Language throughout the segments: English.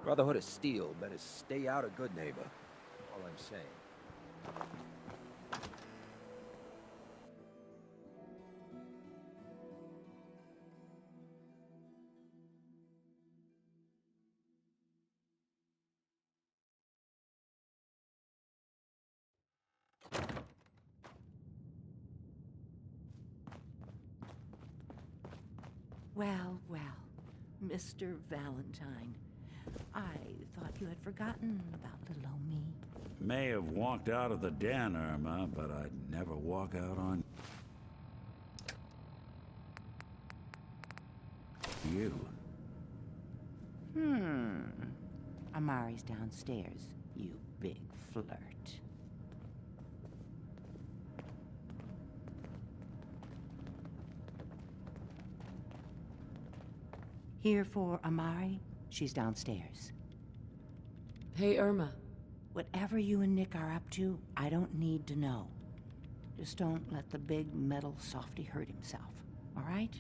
Brotherhood of Steel better stay out of Good Neighbor. All I'm saying. Well, well, Mr. Valentine. I thought you had forgotten about little old me. May have walked out of the den, Irma, but I'd never walk out on you. Amari's downstairs, you big flirt. Here for Amari? She's downstairs. Hey, Irma. Whatever you and Nick are up to, I don't need to know. Just don't let the big metal softy hurt himself, all right?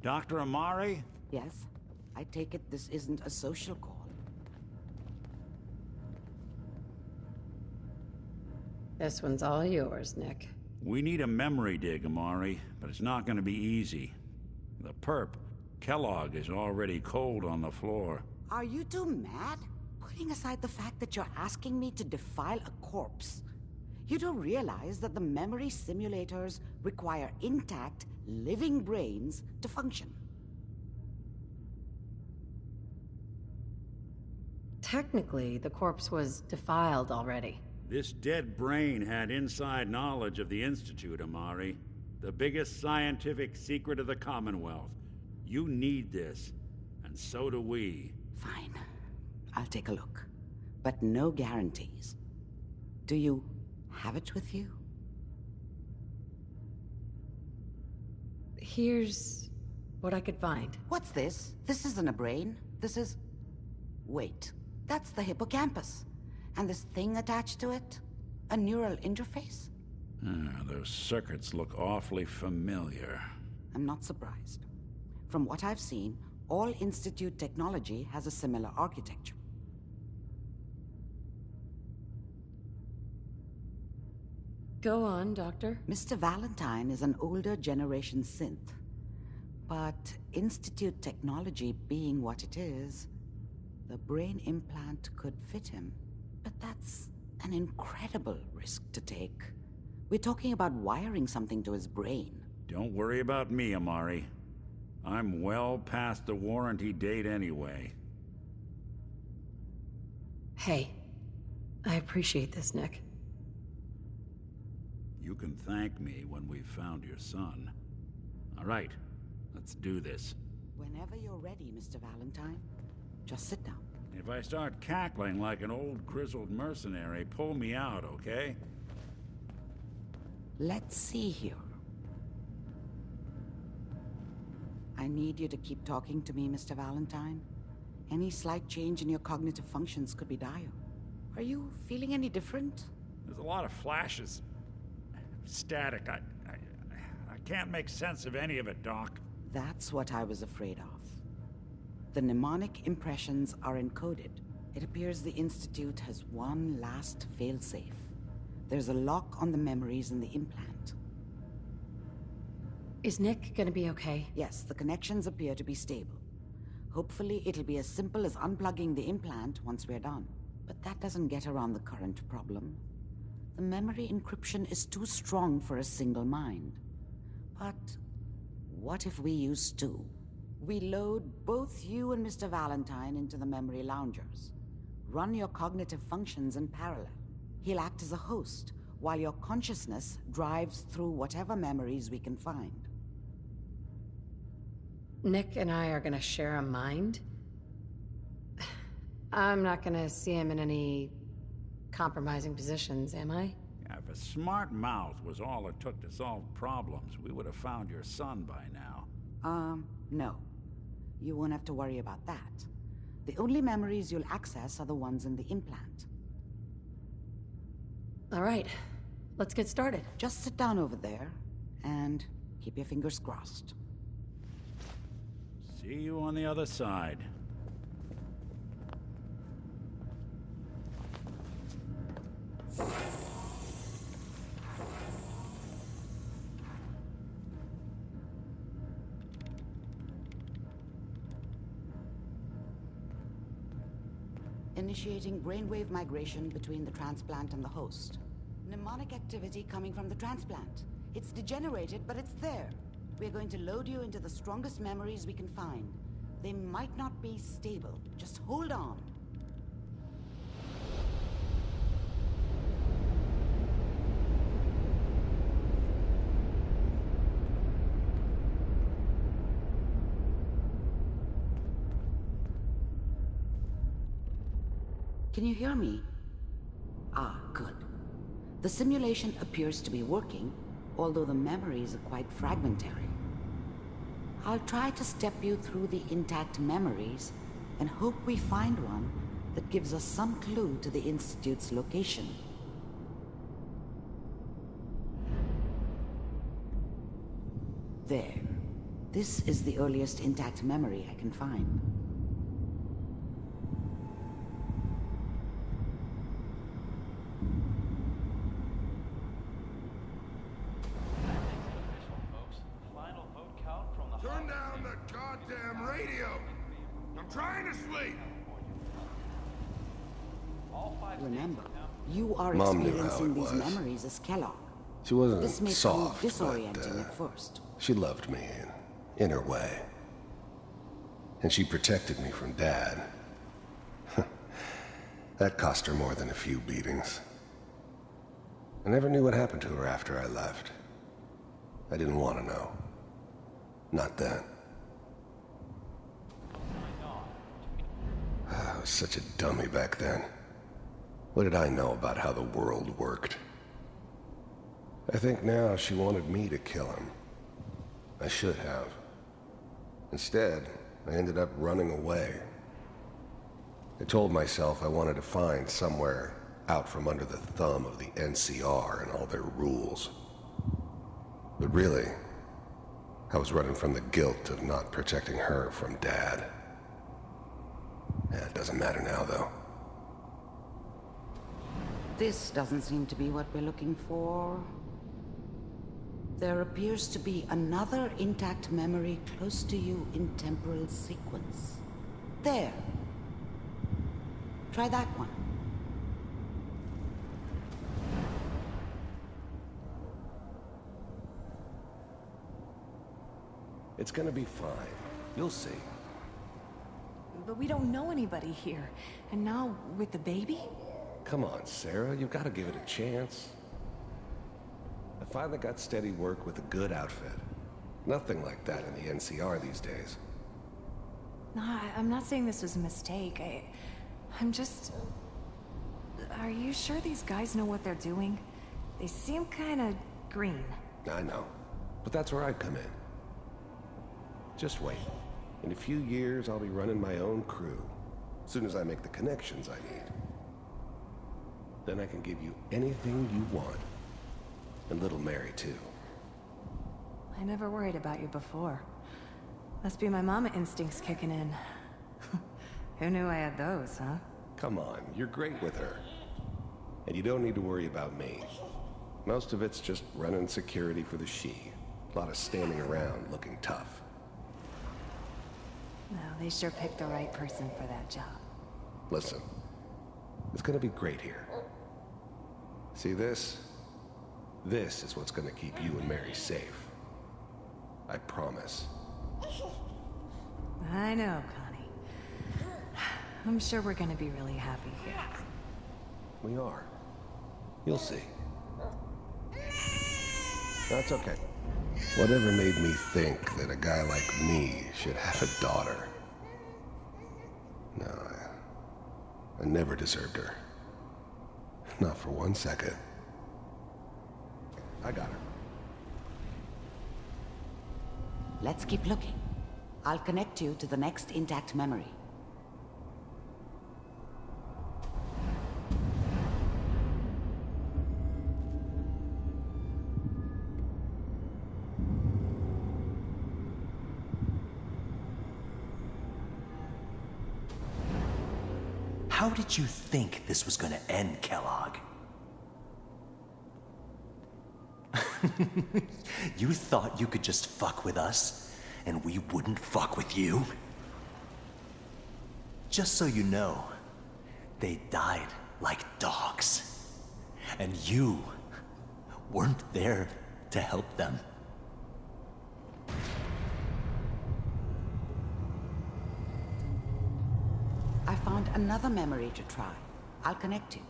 Dr. Amari? Yes? I take it this isn't a social call. This one's all yours, Nick. We need a memory dig, Amari, but it's not gonna be easy. The perp, Kellogg, is already cold on the floor. Are you two mad? Putting aside the fact that you're asking me to defile a corpse, you don't realize that the memory simulators require intact, living brains to function. Technically, the corpse was defiled already. This dead brain had inside knowledge of the Institute, Amari. The biggest scientific secret of the Commonwealth. You need this, and so do we. Fine. I'll take a look. But no guarantees. Do you have it with you? Here's what I could find. What's this? This isn't a brain. This is... Wait. That's the hippocampus. And this thing attached to it? A neural interface? Those circuits look awfully familiar. I'm not surprised. From what I've seen, all Institute technology has a similar architecture. Go on, Doctor. Mr. Valentine is an older generation synth. But Institute technology being what it is, the brain implant could fit him. But that's an incredible risk to take. We're talking about wiring something to his brain. Don't worry about me, Amari. I'm well past the warranty date anyway. Hey, I appreciate this, Nick. You can thank me when we've found your son. All right, let's do this. Whenever you're ready, Mr. Valentine. Just sit down. If I start cackling like an old grizzled mercenary, pull me out, okay? Let's see here. I need you to keep talking to me, Mr. Valentine. Any slight change in your cognitive functions could be dire. Are you feeling any different? There's a lot of flashes. Static. I can't make sense of any of it, Doc. That's what I was afraid of. The mnemonic impressions are encoded. It appears the Institute has one last failsafe. There's a lock on the memories in the implant. Is Nick gonna be okay? Yes, the connections appear to be stable. Hopefully it'll be as simple as unplugging the implant once we're done. But that doesn't get around the current problem. The memory encryption is too strong for a single mind. But what if we use two? We load both you and Mr. Valentine into the memory loungers. Run your cognitive functions in parallel. He'll act as a host, while your consciousness drives through whatever memories we can find. Nick and I are gonna share a mind? I'm not gonna see him in any compromising positions, am I? If a smart mouth was all it took to solve problems, we would have found your son by now. No. You won't have to worry about that. The only memories you'll access are the ones in the implant. All right, let's get started. Just sit down over there and keep your fingers crossed. See you on the other side. Initiating brainwave migration between the transplant and the host. Mnemonic activity coming from the transplant. It's degenerated, but it's there. We're going to load you into the strongest memories we can find. They might not be stable. Just hold on. Can you hear me? Ah, good. The simulation appears to be working, although the memories are quite fragmentary. I'll try to step you through the intact memories and hope we find one that gives us some clue to the Institute's location. There. This is the earliest intact memory I can find. Turn down the goddamn radio! I'm trying to sleep! Remember, you are Mom knew how experiencing it these was. memories as Kellogg. She wasn't This may soft, prove disorienting but at first. she loved me in her way. And she protected me from Dad. That cost her more than a few beatings. I never knew what happened to her after I left. I didn't want to know. Not then. I was such a dummy back then. What did I know about how the world worked? I think now she wanted me to kill him. I should have. Instead, I ended up running away. I told myself I wanted to find somewhere out from under the thumb of the NCR and all their rules. But really, I was running from the guilt of not protecting her from Dad. It doesn't matter now, though. This doesn't seem to be what we're looking for. There appears to be another intact memory close to you in temporal sequence. There. Try that one. It's gonna be fine. You'll see. But we don't know anybody here. And now, with the baby? Come on, Sarah. You've got to give it a chance. I finally got steady work with a good outfit. Nothing like that in the NCR these days. No, I'm not saying this was a mistake. I'm just... Are you sure these guys know what they're doing? They seem kinda green. I know. But that's where I come in. Just wait. In a few years, I'll be running my own crew. As soon as I make the connections I need. Then I can give you anything you want. And little Mary, too. I never worried about you before. Must be my mama instincts kicking in. Who knew I had those, huh? Come on, you're great with her. And you don't need to worry about me. Most of it's just running security for the She. A lot of standing around looking tough. No, they sure picked the right person for that job. Listen, it's gonna be great here. See this? This is what's gonna keep you and Mary safe. I promise. I know, Connie. I'm sure we're gonna be really happy here. We are. You'll see. That's okay. Whatever made me think that a guy like me should have a daughter? No, I never deserved her. Not for 1 second. I got her. Let's keep looking. I'll connect you to the next intact memory. How did you think this was gonna end, Kellogg? You thought you could just fuck with us, and we wouldn't fuck with you? Just so you know, they died like dogs. And you weren't there to help them. I found another memory to try. I'll connect you.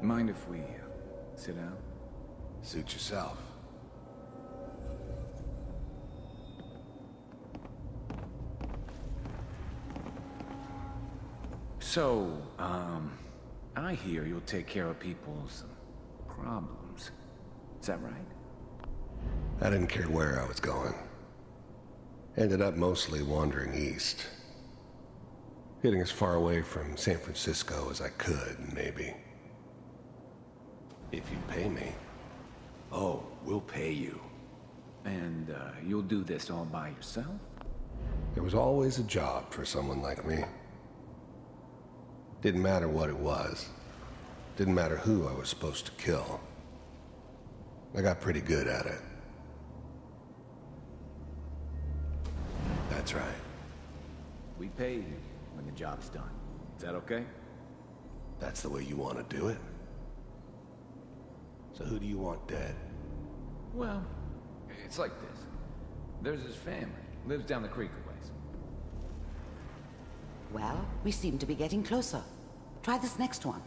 Mind if we sit down? Suit yourself. So, I hear you'll take care of people's problems. Is that right? I didn't care where I was going. Ended up mostly wandering east. Getting as far away from San Francisco as I could, maybe. If you pay me. Oh, we'll pay you. And, you'll do this all by yourself? There was always a job for someone like me. Didn't matter what it was. Didn't matter who I was supposed to kill. I got pretty good at it. That's right. We pay you when the job's done. Is that okay? That's the way you want to do it? So who do you want dead? Well, it's like this. There's his family. Lives down the creek a ways. Well, we seem to be getting closer. Try this next one.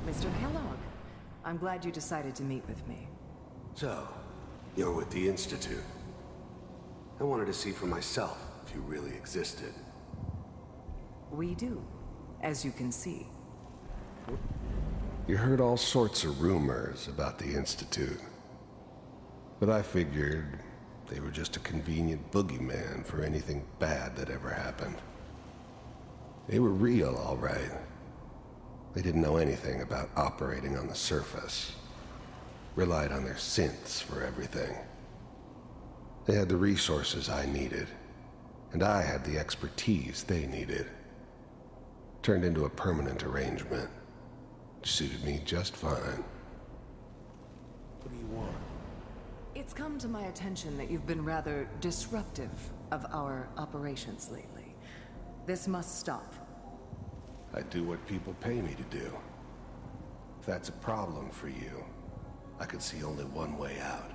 Mr. Kellogg, I'm glad you decided to meet with me. So, you're with the Institute. I wanted to see for myself if you really existed. We do, as you can see. You heard all sorts of rumors about the Institute. But I figured they were just a convenient boogeyman for anything bad that ever happened. They were real, all right. They didn't know anything about operating on the surface. Relied on their synths for everything. They had the resources I needed, and I had the expertise they needed. Turned into a permanent arrangement. Suited me just fine. What do you want? It's come to my attention that you've been rather disruptive of our operations lately. This must stop. I do what people pay me to do. If that's a problem for you, I could see only one way out.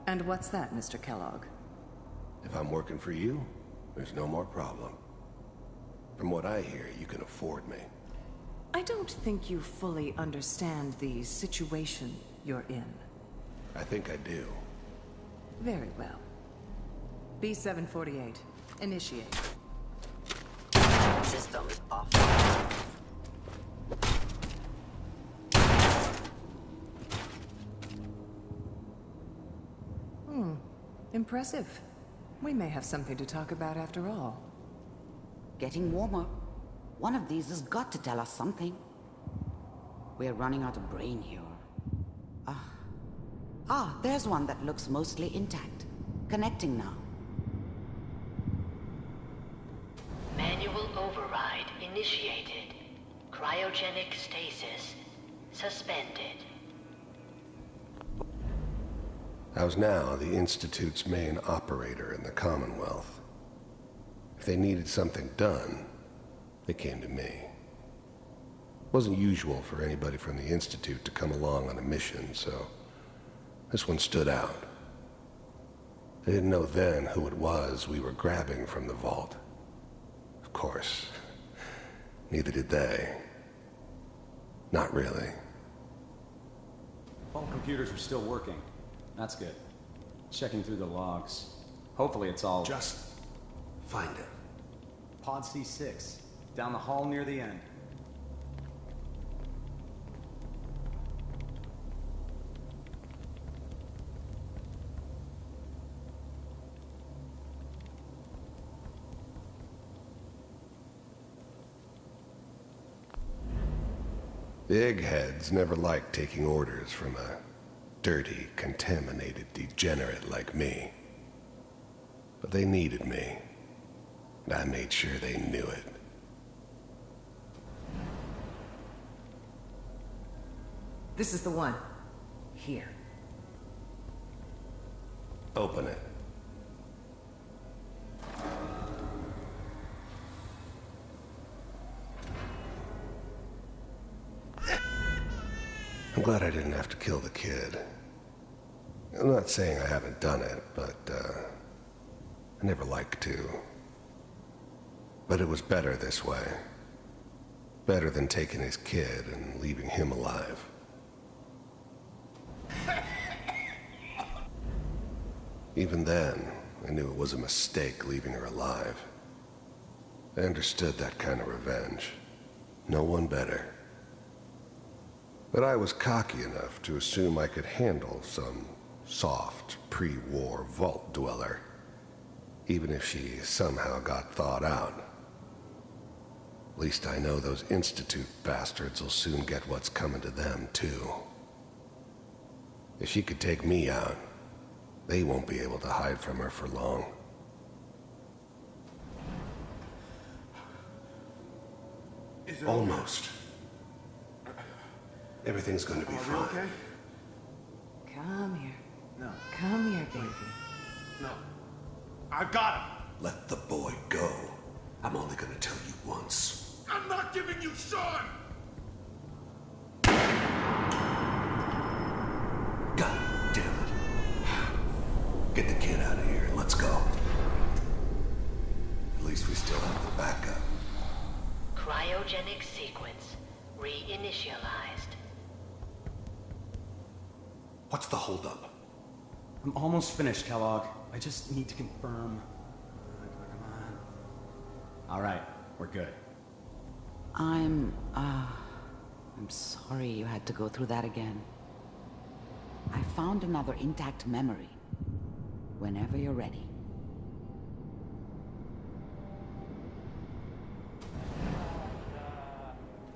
And what's that, Mr. Kellogg? If I'm working for you, there's no more problem. From what I hear, you can afford me. I don't think you fully understand the situation you're in. I think I do. Very well. B-748, initiate. Systems off. Impressive. We may have something to talk about after all. Getting warmer. One of these has got to tell us something. We're running out of brain here. There's one that looks mostly intact. Connecting now. Manual override initiated. Cryogenic stasis suspended. I was now the Institute's main operator in the Commonwealth. If they needed something done, they came to me. It wasn't usual for anybody from the Institute to come along on a mission, so this one stood out. I didn't know then who it was we were grabbing from the vault. Of course, neither did they. Not really. All computers are still working. That's good. Checking through the logs. Hopefully it's all... Just find it. Pod C6. Down the hall near the end. The eggheads never liked taking orders from a dirty, contaminated degenerate like me. But they needed me, and I made sure they knew it. This is the one. Here. Open it. I'm glad I didn't have to kill the kid. I'm not saying I haven't done it, but, I never liked to. But it was better this way. Better than taking his kid and leaving him alive. Even then, I knew it was a mistake leaving her alive. I understood that kind of revenge. No one better. But I was cocky enough to assume I could handle some soft, pre-war vault dweller, even if she somehow got thawed out. At least I know those Institute bastards will soon get what's coming to them, too. If she could take me out, they won't be able to hide from her for long. Almost. Everything's going to be fine. Okay? Come here. No. Come here, baby. No. I've got him. Let the boy go. I'm only going to tell you once. I'm not giving you Sean! God damn it. Get the kid out of here and let's go. At least we still have the backup. Cryogenic sequence reinitialized. What's the holdup? I'm almost finished, Kellogg. I just need to confirm. Come on. All right, we're good. I'm sorry you had to go through that again. I found another intact memory. Whenever you're ready.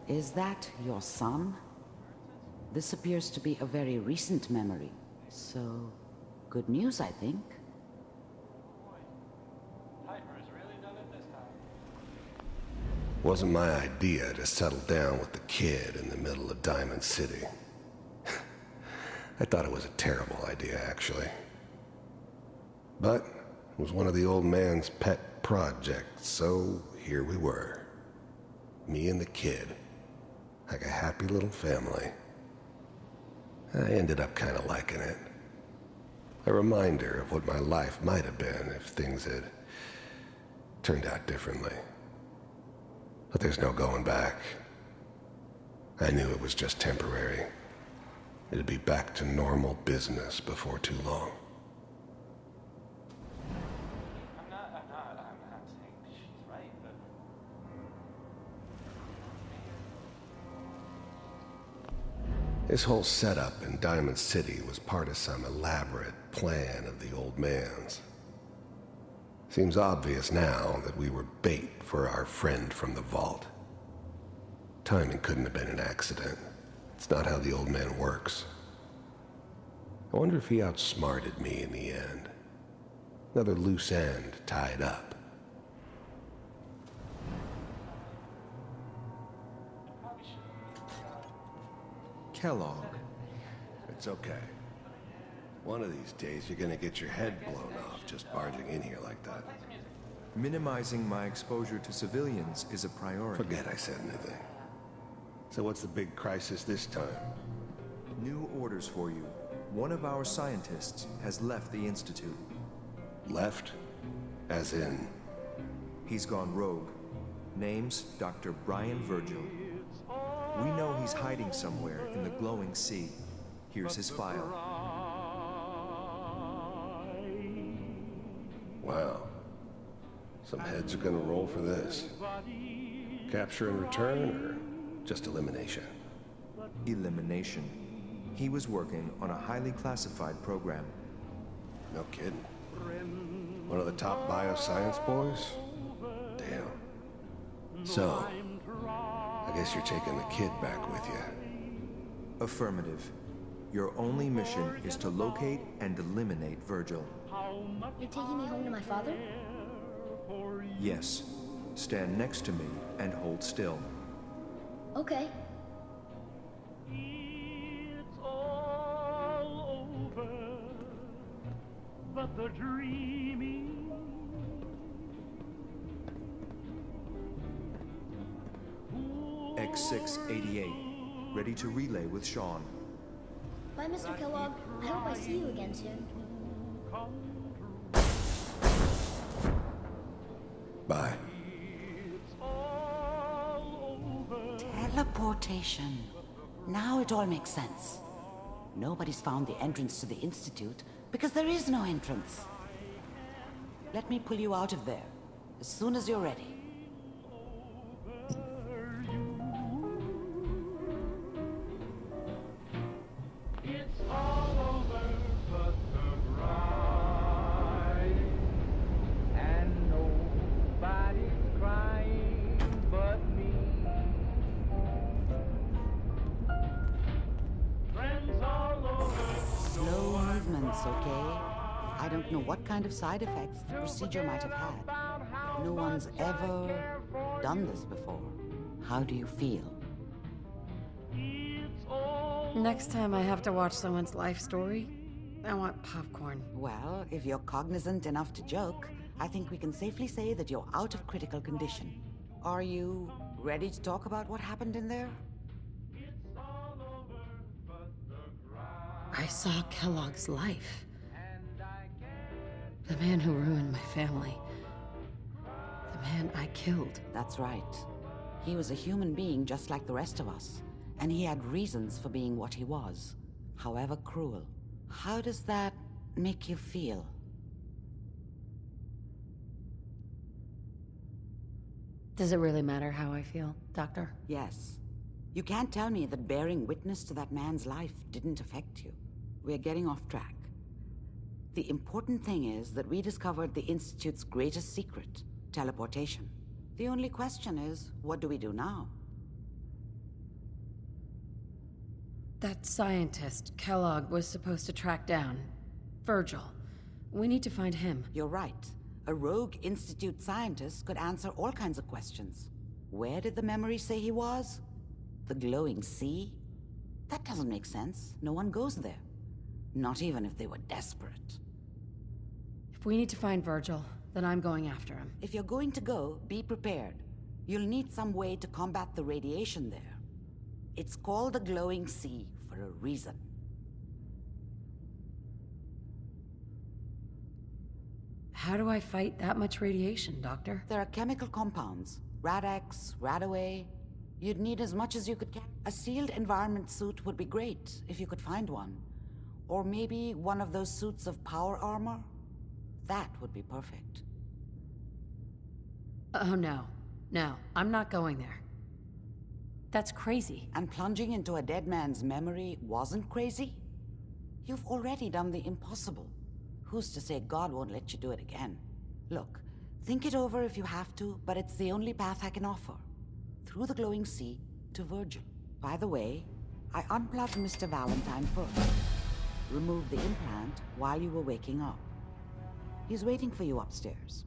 Is that your son? This appears to be a very recent memory, so good news, I think. Wasn't my idea to settle down with the kid in the middle of Diamond City. I thought it was a terrible idea, actually. But it was one of the old man's pet projects, so here we were. Me and the kid. Like a happy little family. I ended up kind of liking it. A reminder of what my life might have been if things had turned out differently. But there's no going back. I knew it was just temporary. It'd be back to normal business before too long. I'm not saying she's right, but... This whole setup in Diamond City was part of some elaborate plan of the old man's. Seems obvious now that we were bait for our friend from the vault. Timing couldn't have been an accident. It's not how the old man works. I wonder if he outsmarted me in the end. Another loose end tied up. Kellogg. It's okay. One of these days you're gonna get your head blown off just barging in here like that. Minimizing my exposure to civilians is a priority. Forget I said anything. So what's the big crisis this time? New orders for you. One of our scientists has left the Institute. Left? As in? He's gone rogue. Name's Dr. Brian Virgil. We know he's hiding somewhere in the glowing sea. Here's his file. Wow. Some heads are gonna roll for this. Capture and return, or just elimination? Elimination. He was working on a highly classified program. No kidding. One of the top bioscience boys? Damn. So, I guess you're taking the kid back with you. Affirmative. Your only mission is to locate and eliminate Virgil. You're taking me home to my father? Yes. Stand next to me and hold still. Okay. But the dreaming X688, ready to relay with Sean. Bye, Mr. Kellogg. I hope I see you again soon. Bye. Teleportation. Now it all makes sense. Nobody's found the entrance to the Institute because there is no entrance. Let me pull you out of there as soon as you're ready. it's all over but the bride, and nobody's crying but me. Friends all over. Slow movements, okay? I don't know what kind of side effects the procedure might have had. No one's ever done this before. How do you feel? Next time I have to watch someone's life story, I want popcorn. Well, if you're cognizant enough to joke, I think we can safely say that you're out of critical condition. Are you ready to talk about what happened in there? I saw Kellogg's life. The man who ruined my family. The man I killed. That's right. He was a human being just like the rest of us. And he had reasons for being what he was, however cruel. How does that make you feel? Does it really matter how I feel, Doctor? Yes. You can't tell me that bearing witness to that man's life didn't affect you. We're getting off track. The important thing is that we discovered the Institute's greatest secret, teleportation. The only question is, what do we do now? That scientist, Kellogg, was supposed to track down. Virgil. We need to find him. You're right. A rogue Institute scientist could answer all kinds of questions. Where did the memory say he was? The glowing sea? That doesn't make sense. No one goes there. Not even if they were desperate. If we need to find Virgil, then I'm going after him. If you're going to go, be prepared. You'll need some way to combat the radiation there. It's called the glowing sea for a reason. How do I fight that much radiation, Doctor? There are chemical compounds. Rad-X, Radaway. You'd need as much as you could carry. A sealed environment suit would be great, if you could find one. Or maybe one of those suits of power armor? That would be perfect. Oh no. No, I'm not going there. That's crazy. And plunging into a dead man's memory wasn't crazy? You've already done the impossible. Who's to say God won't let you do it again? Look, think it over if you have to, but it's the only path I can offer. Through the glowing sea to Virgil. By the way, I unplugged Mr. Valentine first. Removed the implant while you were waking up. He's waiting for you upstairs.